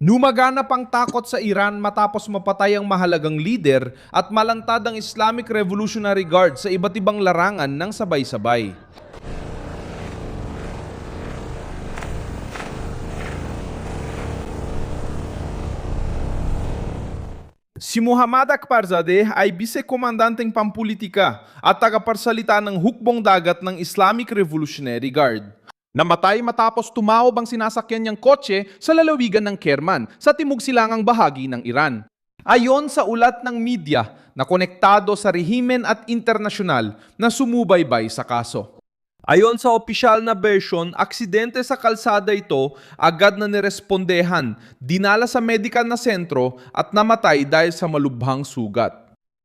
Numagana pang takot sa Iran matapos mapatay ang mahalagang lider at malantad ang Islamic Revolutionary Guard sa iba't ibang larangan ng sabay-sabay. Si Muhammad Akbarzadeh ay vice-komandanteng pampulitika at tagapagsalita ng hukbong dagat ng Islamic Revolutionary Guard. Namatay matapos tumaob ang sinasakyan niyang kotse sa lalawigan ng Kerman sa timog silangang bahagi ng Iran. Ayon sa ulat ng media na konektado sa rehimen at internasyonal na sumubaybay sa kaso. Ayon sa opisyal na version, aksidente sa kalsada ito agad na nirespondehan, dinala sa medikal na sentro at namatay dahil sa malubhang sugat.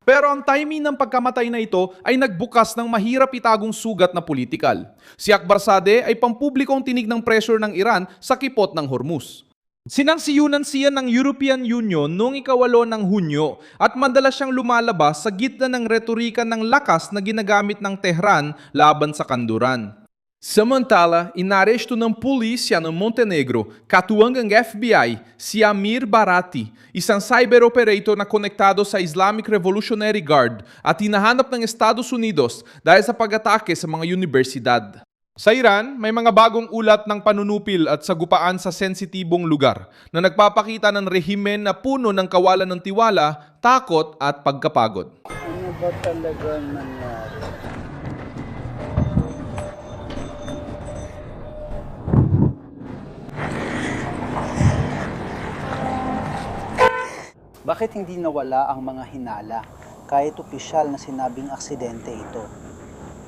Pero ang timing ng pagkamatay na ito ay nagbukas ng mahirap itagong sugat na politikal. Si Akbarzadeh ay pampublikong tinig ng pressure ng Iran sa kipot ng Hormuz. Sinangsiyunan siya ng European Union noong 8 ng Hunyo at madalas siyang lumalabas sa gitna ng retorika ng lakas na ginagamit ng Tehran laban sa kanduran. Samantala, inaresto ng pulisya ng Montenegro, katuwang ang FBI, si Amir Barati, isang cyber operator na konektado sa Islamic Revolutionary Guard at hinahanap ng Estados Unidos dahil sa pag-atake sa mga universidad. Sa Iran, may mga bagong ulat ng panunupil at sagupaan sa sensitibong lugar na nagpapakita ng rehimen na puno ng kawalan ng tiwala, takot at pagkapagod. Ano ba talaga nangyari? Bakit hindi nawala ang mga hinala kahit opisyal na sinabing aksidente ito?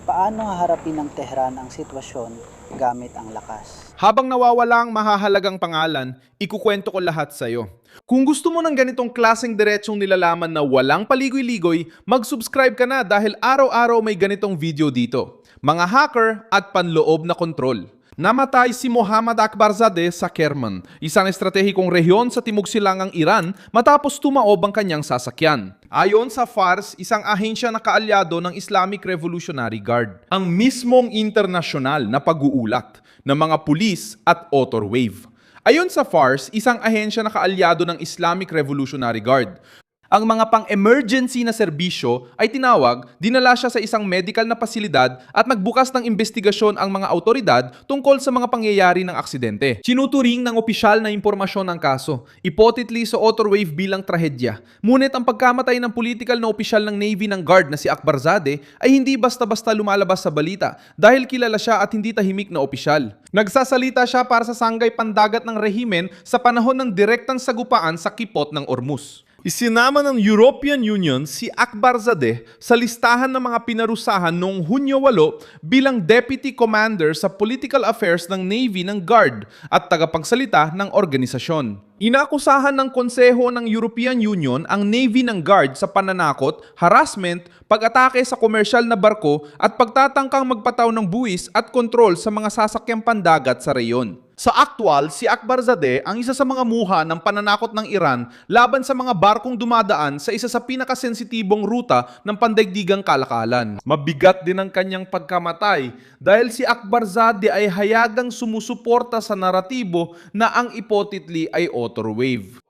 Paano haharapin ng Tehran ang sitwasyon gamit ang lakas? Habang nawawala ang mahahalagang pangalan, ikukwento ko lahat sa'yo. Kung gusto mo ng ganitong klaseng diretsong nilalaman na walang paligoy-ligoy, mag-subscribe ka na dahil araw-araw may ganitong video dito. Mga hacker at panloob na kontrol. Namatay si Muhammad Akbarzadeh sa Kerman, isang estratehikong rehiyon sa timog silangang Iran matapos tumaob ang kanyang sasakyan. Ayon sa Fars, isang ahensya na kaalyado ng Islamic Revolutionary Guard, ang mismong internasyonal na pag-uulat ng mga pulis at Autorwave. Ayon sa Fars, isang ahensya na kaalyado ng Islamic Revolutionary Guard. Ang mga pang-emergency na serbisyo ay tinawag, dinala siya sa isang medical na pasilidad at nagbukas ng investigasyon ang mga autoridad tungkol sa mga pangyayari ng aksidente. Sinuturing ng opisyal na impormasyon ang kaso, ipotitli sa Autorwave bilang trahedya. Ngunit ang pagkamatay ng political na opisyal ng Navy ng Guard na si Akbarzadeh ay hindi basta-basta lumalabas sa balita dahil kilala siya at hindi tahimik na opisyal. Nagsasalita siya para sa sanggay pandagat ng rehimen sa panahon ng direktang sagupaan sa kipot ng Ormuz. Isinama ng European Union si Akbarzadeh sa listahan ng mga pinarusahan noong Hunyo 8 bilang Deputy Commander sa Political Affairs ng Navy ng Guard at tagapagsalita ng organisasyon. Inakusahan ng Konseho ng European Union ang Navy ng Guard sa pananakot, harassment, pag-atake sa komersyal na barko at pagtatangkang magpataw ng buwis at kontrol sa mga sasakyang pandagat sa reyon. Sa aktwal, si Akbarzadeh ang isa sa mga muha ng pananakot ng Iran laban sa mga barkong dumadaan sa isa sa pinakasensitibong ruta ng pandaigdigang kalakalan. Mabigat din ang kanyang pagkamatay dahil si Akbarzadeh ay hayagang sumusuporta sa naratibo na ang ipotitli ay Autorwave.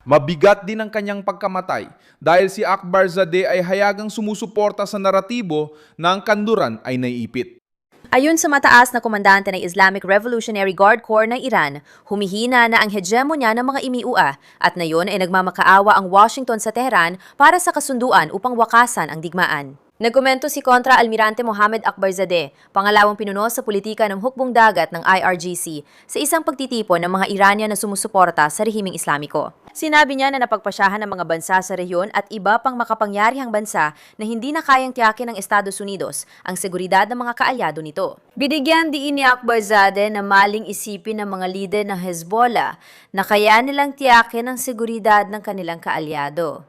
Mabigat din ang kanyang pagkamatay dahil si Akbarzadeh ay hayagang sumusuporta sa naratibo na ang kanduran ay naiipit. Ayon sa mataas na komandante ng Islamic Revolutionary Guard Corps ng Iran, humihina na ang hegemonya ng mga imiua at ngayon ay nagmamakaawa ang Washington sa Tehran para sa kasunduan upang wakasan ang digmaan. Nagkomento si Kontra Almirante Mohammad Akbarzadeh, pangalawang pinuno sa politika ng hukbong dagat ng IRGC, sa isang pagtitipon ng mga Iranian na sumusuporta sa rehimeng Islamiko. Sinabi niya na napagpasyahan ng mga bansa sa rehiyon at iba pang makapangyarihang bansa na hindi na kayang tiyakin ng Estados Unidos ang seguridad ng mga kaalyado nito. Binigyan diin ni Akbarzadeh na maling isipin ng mga lider ng Hezbollah na kaya nilang tiyakin ang seguridad ng kanilang kaalyado,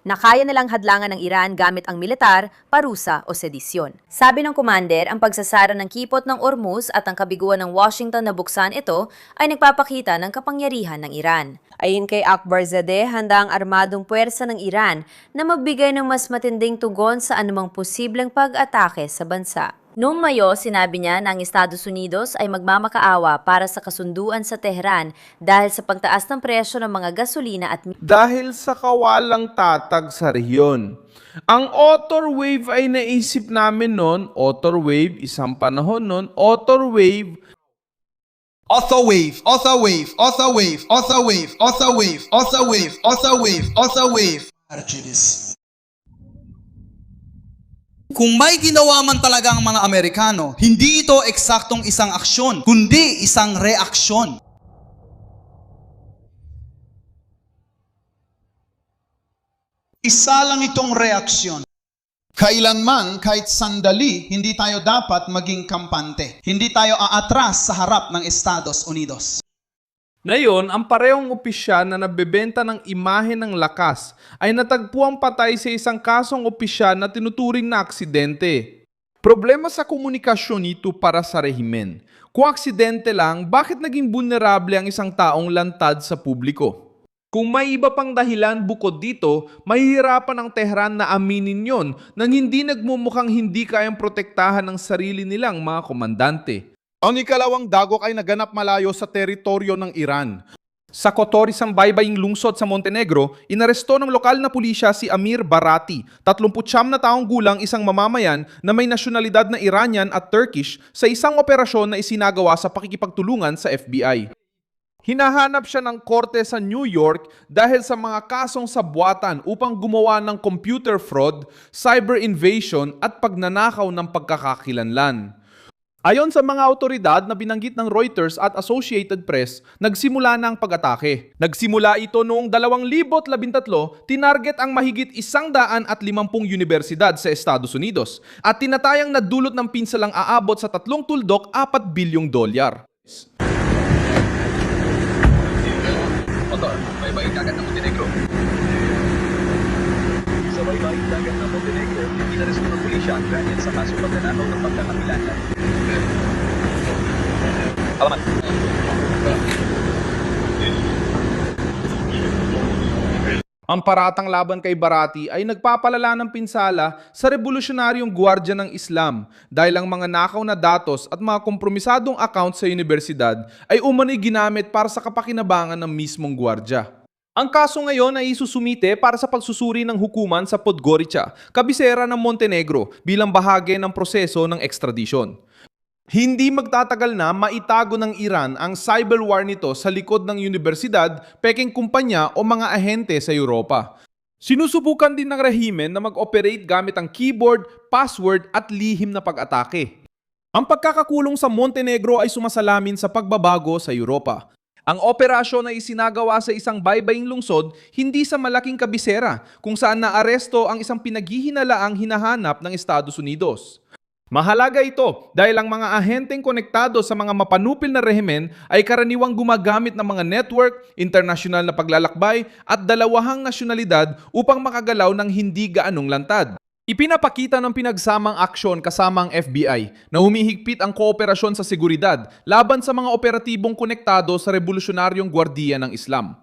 na kaya nilang hadlangan ng Iran gamit ang militar, parusa o sedisyon. Sabi ng commander, ang pagsasara ng kipot ng Ormuz at ang kabiguan ng Washington na buksan ito ay nagpapakita ng kapangyarihan ng Iran. Ayon kay Akbarzadeh, handa ang armadong puwersa ng Iran na magbigay ng mas matinding tugon sa anumang posibleng pag-atake sa bansa. Noong Mayo, sinabi niya na ang Estados Unidos ay magmamakaawa para sa kasunduan sa Tehran dahil sa pagtaas ng presyo ng mga gasolina at Dahil sa kawalang tatag sa rehiyon. Ang Otter Wave ay naisip namin noon, Otter Wave, isang panahon noon, Otter Wave, Author wave, author wave, author wave, author wave, author wave, author wave, author wave, author wave. Kung may ginawa man talaga ang mga Amerikano, hindi ito eksaktong isang aksyon, kundi isang reaksyon. Isa lang itong reaksyon. Kailanman, kahit sandali, hindi tayo dapat maging kampante. Hindi tayo aatras sa harap ng Estados Unidos. Ngayon, ang parehong opisyal na nabebenta ng imahe ng lakas ay natagpuang patay sa isang kasong opisyal na tinuturing na aksidente. Problema sa komunikasyon nito para sa rehimen. Kung aksidente lang, bakit naging vulnerable ang isang taong lantad sa publiko? Kung may iba pang dahilan bukod dito, mahihirapan ang Tehran na aminin yon nang hindi nagmumukhang hindi kayang protektahan ng sarili nilang mga komandante. Ang ikalawang dagok ay naganap malayo sa teritoryo ng Iran. Sa Kotor, isang baybaying lungsod sa Montenegro, inaresto ng lokal na pulisya si Amir Barati, 39 na taong gulang isang mamamayan na may nasyonalidad na Iranian at Turkish sa isang operasyon na isinagawa sa pakikipagtulungan sa FBI. Hinahanap siya ng korte sa New York dahil sa mga kasong sabwatan upang gumawa ng computer fraud, cyber invasion at pagnanakaw ng pagkakakilanlan. Ayon sa mga autoridad na binanggit ng Reuters at Associated Press, nagsimula na ang pag-atake. Nagsimula ito noong 2013, tinarget ang mahigit 150 universidad sa Estados Unidos at tinatayang nadulot ng pinsalang aabot sa 3 tuldok 4 bilyong dolyar. Motor, baybaying dagat ng Montenegro. Sa baybaying dagat ng Montenegro, inaresto ng pulisya ang Iranian sa kaso pagnanakaw ng pagkakakilanlan. Alaman. Ang paratang laban kay Barati ay nagpapalala ng pinsala sa revolusyonaryong gwardiya ng Islam dahil ang mga nakaw na datos at mga kompromisadong account sa universidad ay umano'y ginamit para sa kapakinabangan ng mismong gwardiya. Ang kaso ngayon ay isusumite para sa pagsusuri ng hukuman sa Podgorica, kabisera ng Montenegro bilang bahagi ng proseso ng ekstradisyon. Hindi magtatagal na maitago ng Iran ang cyber war nito sa likod ng universidad, peking kumpanya o mga ahente sa Europa. Sinusubukan din ng rehimen na mag-operate gamit ang keyboard, password at lihim na pag-atake. Ang pagkakakulong sa Montenegro ay sumasalamin sa pagbabago sa Europa. Ang operasyon ay isinagawa sa isang baybaying lungsod, hindi sa malaking kabisera, kung saan naaresto ang isang pinaghihinalaang hinahanap ng Estados Unidos. Mahalaga ito dahil ang mga ahenteng konektado sa mga mapanupil na rehimen ay karaniwang gumagamit ng mga network, internasyonal na paglalakbay at dalawahang nasyonalidad upang makagalaw ng hindi gaanong lantad. Ipinapakita ng pinagsamang aksyon kasama ang FBI na humihigpit ang kooperasyon sa seguridad laban sa mga operatibong konektado sa Revolusyonaryong Gwardiya ng Islam.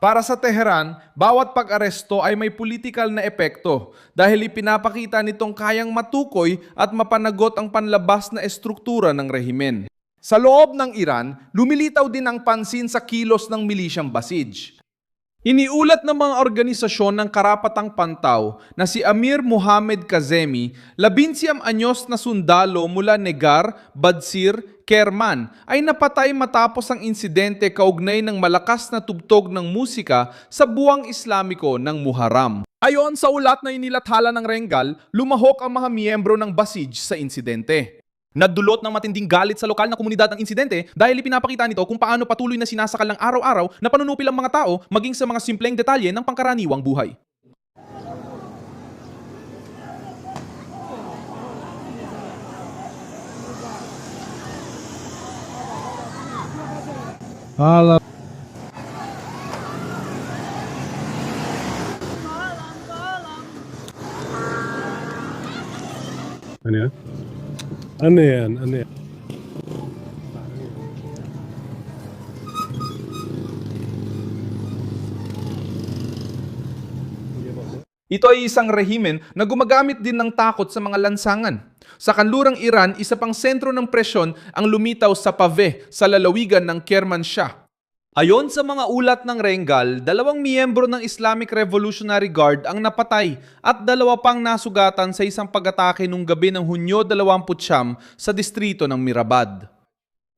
Para sa Tehran, bawat pag-aresto ay may politikal na epekto dahil ipinapakita nitong kayang matukoy at mapanagot ang panlabas na estruktura ng rehimen. Sa loob ng Iran, lumilitaw din ang pansin sa kilos ng milisyang Basij. Iniulat ng mga organisasyon ng karapatang pantaw na si Amir Mohammed Kazemi, 19 anyos na sundalo mula Negar, Badsir, Kerman, ay napatay matapos ang insidente kaugnay ng malakas na tugtog ng musika sa buwang Islamiko ng Muharram. Ayon sa ulat na inilathala ng Rengal, lumahok ang mga miyembro ng Basij sa insidente. Nagdulot ng matinding galit sa lokal na komunidad ang insidente dahil ipinapakita nito kung paano patuloy na sinasakal ng araw-araw na panunupil ang mga tao maging sa mga simpleng detalye ng pangkaraniwang buhay. Ano yan? Ano yan? Ano yan? Ito ay isang rehimen na gumagamit din ng takot sa mga lansangan. Sa kanlurang Iran, isa pang sentro ng presyon ang lumitaw sa Pave sa lalawigan ng Kermanshah. Ayon sa mga ulat ng Rengal, 2 miyembro ng Islamic Revolutionary Guard ang napatay at 2 pang nasugatan sa isang pag-atake nung gabi ng Hunyo 29 sa distrito ng Mirabad.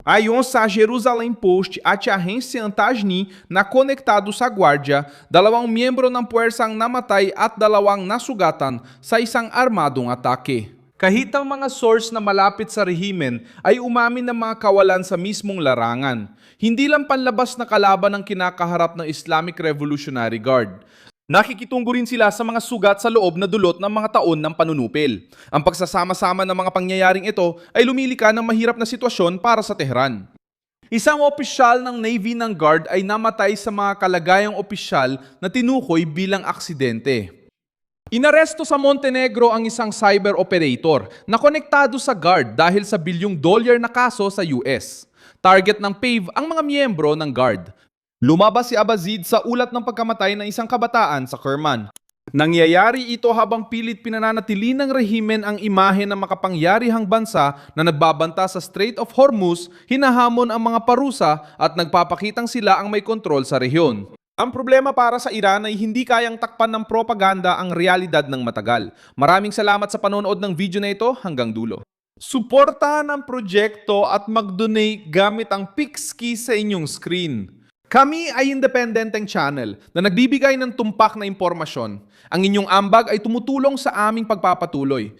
Ayon sa Jerusalem Post at Agência Antajni na konektado sa Guardia, 2 miyembro ng puwersang namatay at 2 nasugatan sa isang armadong atake. Kahit ang mga source na malapit sa rehimen ay umamin ng mga kawalan sa mismong larangan. Hindi lang panlabas na kalaban ang kinakaharap ng Islamic Revolutionary Guard. Nakikitungo rin sila sa mga sugat sa loob na dulot ng mga taon ng panunupil. Ang pagsasama-sama ng mga pangyayaring ito ay lumilika ng mahirap na sitwasyon para sa Tehran. Isang opisyal ng Navy ng Guard ay namatay sa mga kalagayang opisyal na tinukoy bilang aksidente. Inaresto sa Montenegro ang isang cyber operator na konektado sa Guard dahil sa $1 bilyong na kaso sa US. Target ng PAVE ang mga miyembro ng Guard. Lumabas si Abazid sa ulat ng pagkamatay ng isang kabataan sa Kerman. Nangyayari ito habang pilit pinananatili ng rehimen ang imahe ng makapangyarihang bansa na nagbabanta sa Strait of Hormuz, hinahamon ang mga parusa at nagpapakitang sila ang may kontrol sa rehiyon. Ang problema para sa Iran ay hindi kayang takpan ng propaganda ang realidad ng matagal. Maraming salamat sa panonood ng video na ito hanggang dulo. Suportahan ang proyekto at mag-donate gamit ang Pixkey sa inyong screen. Kami ay independenteng channel na nagbibigay ng tumpak na impormasyon. Ang inyong ambag ay tumutulong sa aming pagpapatuloy.